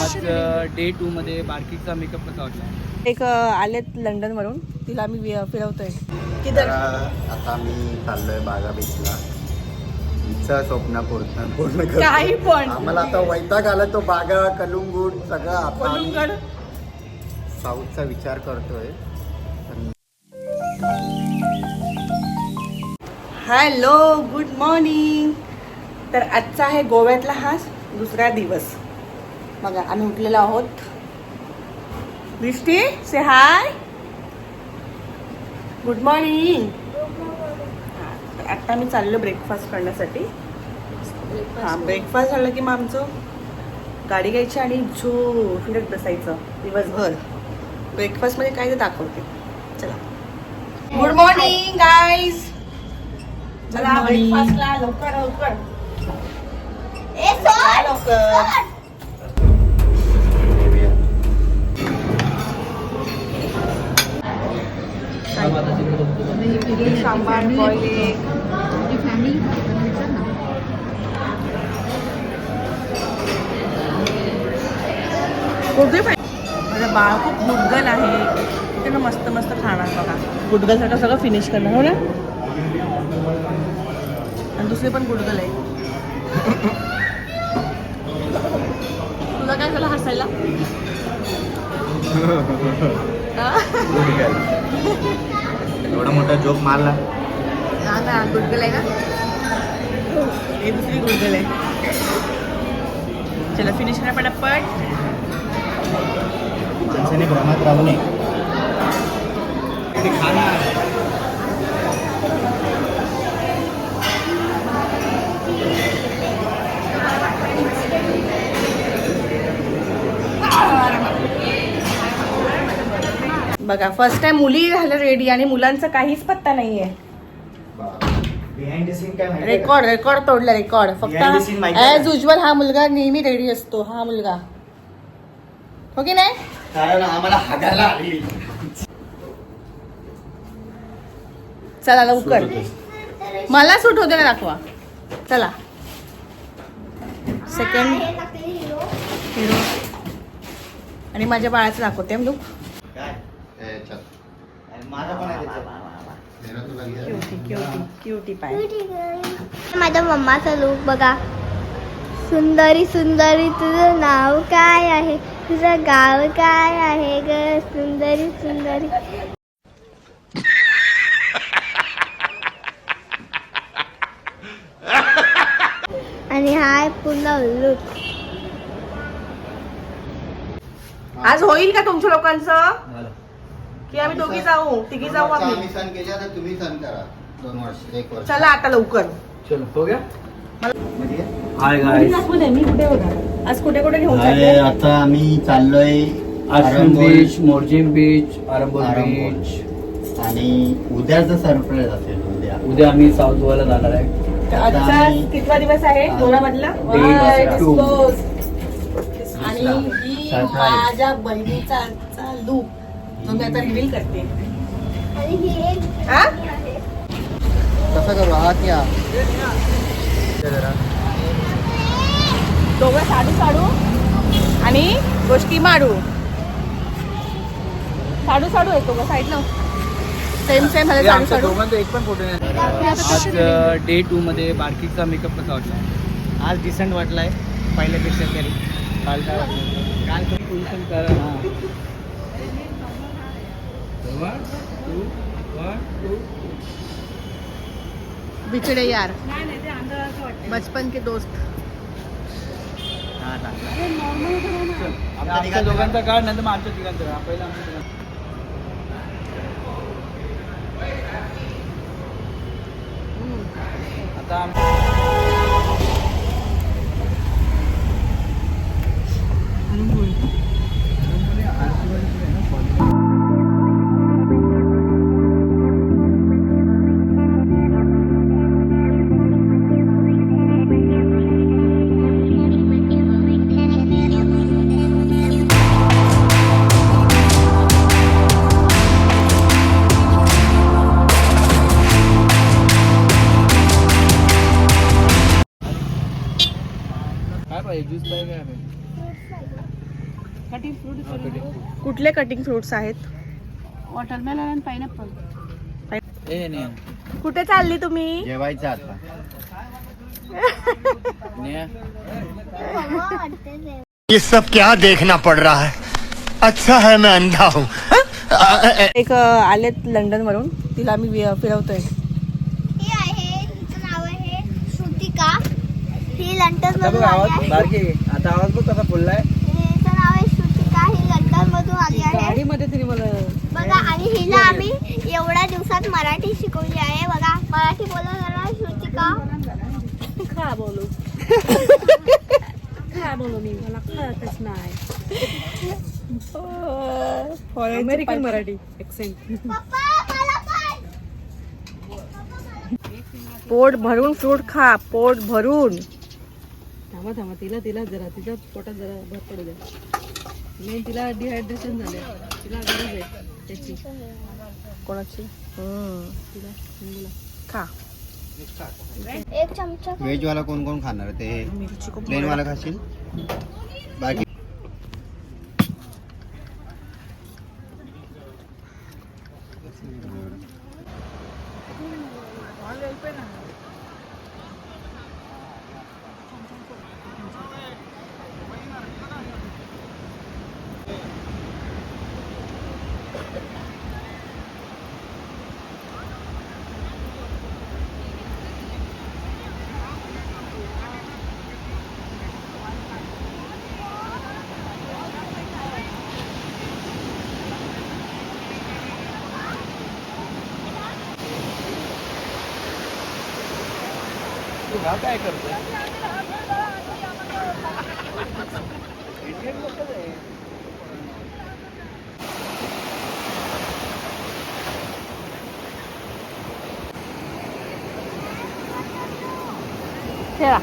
आज डे 2 मध्ये बारकीचा मेकअप कसा वाटला? एक आलेत लंडन वरून, तिला आम्ही फिरवतोय. तर आता मी चाललोय बागा बीचला. तिचं स्वप्न पूर्ण करतो. काही पण आम्हाला आता वैताग आला तो बागा कलुंगूट सगळं. आता आम्ही कलुंगड साऊथचा विचार करतोय. Hello, good morning. तर आजचा आहे गोव्यातला हा दुसरा दिवस. बघा आम्ही उठलेलो आहोत. दृष्टी से हाय, गुड मॉर्निंग. आता आम्ही चाललो ब्रेकफास्ट करण्यासाठी. हां, ब्रेकफास्ट झालं की मग आमचं गाडी घ्यायची आणि फिरत बसायचं दिवसभर. ब्रेकफास्टमध्ये काय ते दाखवते. चला, गुड मॉर्निंग गाईज. चला ब्रेकफास्टला लवकर लवकर लवकर. सांबार बॉइले. माझं बाळ खूप गुडगल आहे. ते ना मस्त मस्त खाणार बघा. गुडगलसाठी सगळं फिनिश करणार हो ना. आणि दुसरे पण गुडगल आहे. तुला काय झालं हसायला? एवढा मोठा जोक मारला. हा ना, गुडगल आहे ना. हे दुसरी गुडगल आहे. चला फिनिश करा पटापट. त्यांच्याने भ्रमात राहू नये. खाना बघा, फर्स्ट टाइम मुली झालं रेडी आणि मुलांचा काहीच पत्ता नाहीये. बिहाइंड द सीन काय माहिती? रेकॉर्ड तोडला. रेकॉर्ड फक्त Behind the scene माहिती आहे ॲज युजल हा मुलगा नेहमी रेडी असतो. हा मुलगा हो की नाही? कारण आम्हाला हागायला आली. चला लवकर. मला सूट होते ना, दाखवा. चला सेकंड हिरो आणि माझ्या बाळाचं दाखवते लुक. काय माझा पण आहे. क्युटी क्युटी क्युटी पाय. माझ्या मम्माचा लुक बघा. सुंदरी सुंदरी तुझं नाव काय आहे, तुझं गाव काय आहे ग सुंदरी सुंदरी. आणि हाय पूर्ण लुक. आज होईल का तुमच्या लोकांचं? की आम्ही दोघी जाऊ, तिघी जाऊ आम्ही आम्ही? सण केले आता तुम्ही सण करा. 2 वर्ष 1 वर्ष. चला आता लवकर. चलो हो गया. म्हणजे हाय गाइस. मी कुठे होता आज? कुठे कुठे घेऊन अरे, जाते? आता आम्ही चाललोय Ashram beach, Morjim beach, Arambol beach. आणि उद्याचं सरप्राईज असेल. उद्या आम्ही साऊथ गोवाला जाणार आहे. आजचा कितवा दिवस आहे गोव्यामधला? Day 2. आणि ही माझ्या बहिणीचा आजचा लूक जो मी आता रिव्हील करते. आणि ही एक हा? कसं करू हा क्या दोघं साडू साडू आणि गोष्टी मारू. साडू साडू आहे दोघं साईडनं. सेम सेम झालं साडू साडू. दोघांचा एक पण फोटो नाही. आज डे 2 मध्ये बारकीचा मेकअप कसा वाटला? आज डिसेंट वाटलाय पहिल्यापेक्षा तरी. काल काय वाटलं? काल पण पोझिशन करा ना. 1 2 1 2. बिछड़े यार, बचपन के दोस्त. आमच्या दोघांचा काढ, नंतर मग आमच्या तिघांचा काढ. पहिला आमच्या तिघांचा. आता कटिंग फ्रूट कुठले कटिंग फ्रुट्स आहेत? वॉटरमेलन आणि पाइनएप्पल. ए नाही कुठे चालली तुम्ही? जेवायचं आता. ये सब क्या देखना पड़ रहा है? अच्छा है मैं अंधा हूँ. एक आलेत लंडन वरून, तिला आम्ही फिरवतोय. ही आहे, हिचं नाव आहे श्रुतिका. ही लंडन मधून आली आहे. बारकी आता आवाज बघ कसा फुललाय. हिचं नाव आहे श्रुतिका. ही लंडन मधून आली आहे गाडीमध्ये तिने मला बघा. आणि हिला आम्ही एवढ्या दिवसात मराठी शिकवली आहे बघा. मराठी बोला जरा श्रुतिका. खा बोलू. खा बोलू मी, मला कळतच नाही. American Marathi accent. पप्पा मला पण. पोट भरून फ्रूट खा, पोट भरून. थांबा थांबा, तिला जरा तिच्या पोटात जरा भर पडू द्या. मेन तिला डिहायड्रेशन झाले, तिला गरज आहे त्याची. कोणाची? तिला हिंदूला. खा. एक चमचा व्हेज वाला कोण कोण खाणार ते? मिरची खूप प्लेन वाला खाशील? बाकी तू हा काय करतोय? खेळा.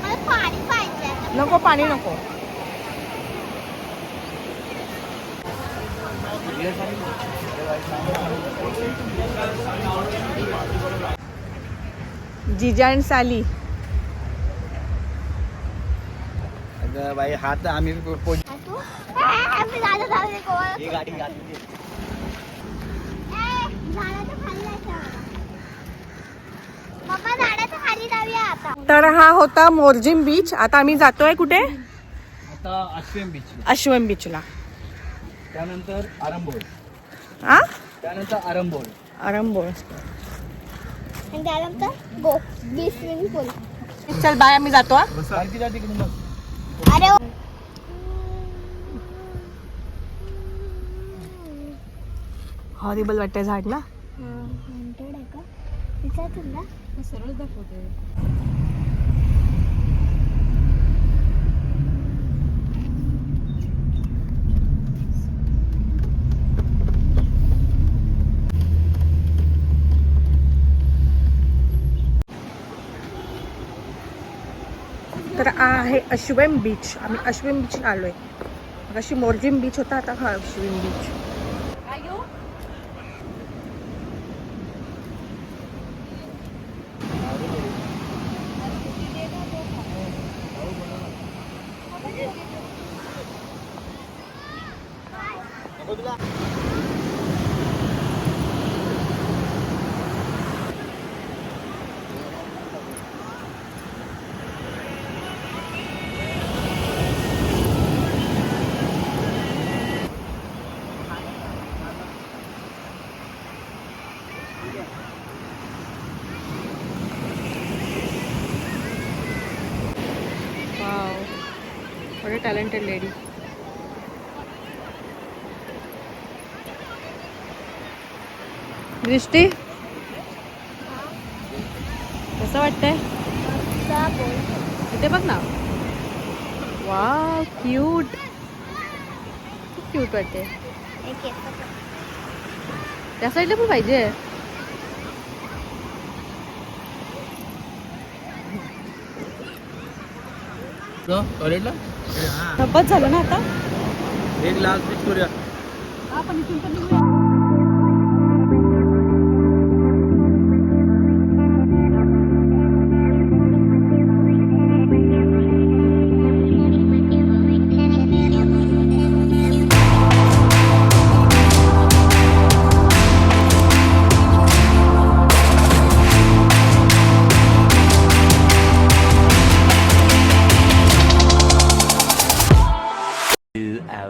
मला पाणी पाहिजे. नको, पाणी नको. जिजा आणि साली. अगं बाई हा तर आम्ही तू आम्ही झालं जाऊ कोण. ही गाडी घातली. झाडाच्या खाली जायचं. मम्मा झाडाच्या खाली जाऊया आता. तर हा होता मोरजिम बीच. आता आम्ही जातोय कुठे? आता अश्विन बीच, अश्वम बीचला. त्यानंतर आरंभोल, हा, त्यानंतर आरंभोल. आरंभोळ. आणि त्यानंतर गो स्विमिंग पूल. चल बाय, आम्ही जातो. हा. बारकी जा तिकडून बघ. अरे हॉरिबल वाटतंय झाड ना. हॉन्टेड आहे का? दिसत ना. सरळ दाखवते. तर आहे अश्विम बीच. आम्ही अश्विम बीचला आलोय. अशी मोरजिम बीच होता, आता हा अश्विम beach. What a talented lady. दृष्टी, कसं वाटतंय? इथे बघ ना. Wow, cute. खूप क्यूट वाटते. त्या साईडला पण पाहिजे. टॉयलेटला बस झालं ना आता. एक लास्ट बीच करूया. आपण इथून पण निघूया.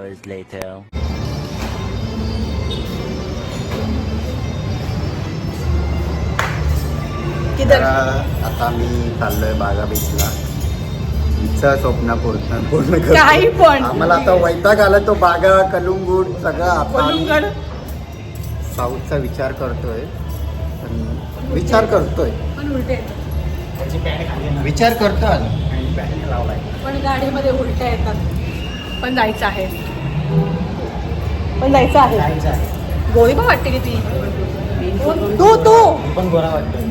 hours later. तर आता मी चाललोय बागा बीचला. इच्छा स्वप्न पूर्ण करतो. काही पण. आम्हाला आता वैताग आला तो बागा कलुंगूट सगळं. आता आम्ही कलुंगड साऊथचा विचार करतोय. विचार करतोय पण उलटे विचार करतो आणि पॅन्ट लावलाय. पण गाडीमध्ये उलट्या येतात. पण जायचं आहे. जायचं आहे. गोळी पण वाटते की ती. तू पण गोरा वाटतोय.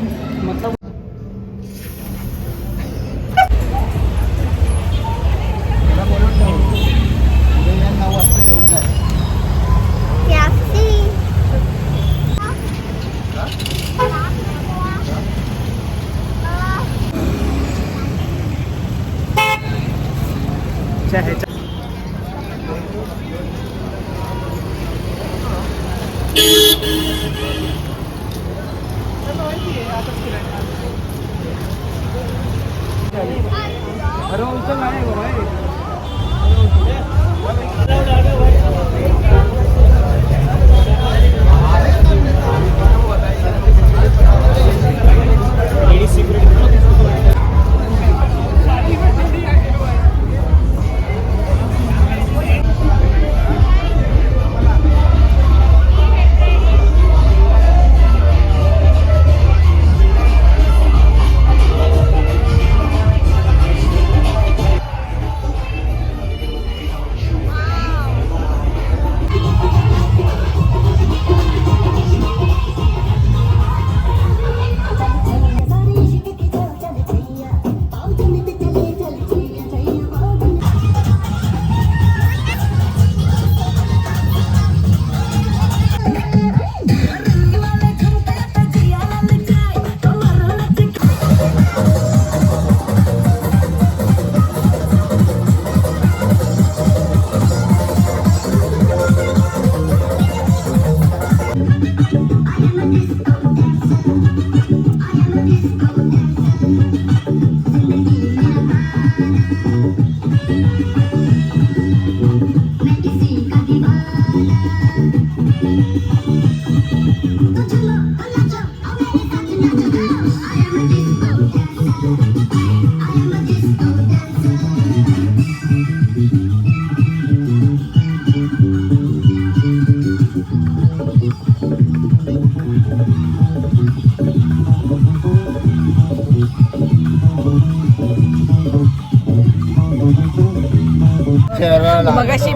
मगाशी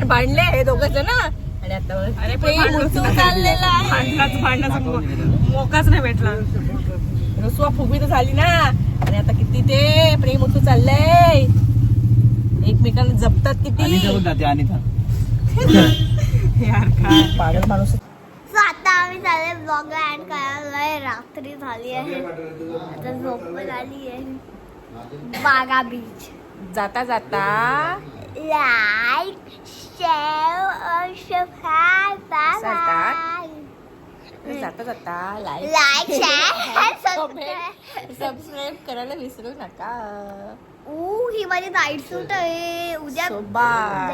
भांडले हे दोघं जण आणि आता चाललेला आहे. भांडणाचा मोकाच नाही भेटला. रसवा फुगवी तर झाली ना. आणि आता किती ते प्रेम उत्सव चाललंय. एकमेकांना जपतात किती. यार काय पागल माणूस. सो आता आम्ही चालले ब्लॉग एंड करायला. रात्री झाली आहे. आता झोप पण आली आहे. बागा बीच. जाता जाता लाईक शेअर सबस्क्राईब जाता जाता लाईक शेअर सबस्क्राईब करायला विसरू नका. ही माझी नाईट सूट आहे. उद्या बाय.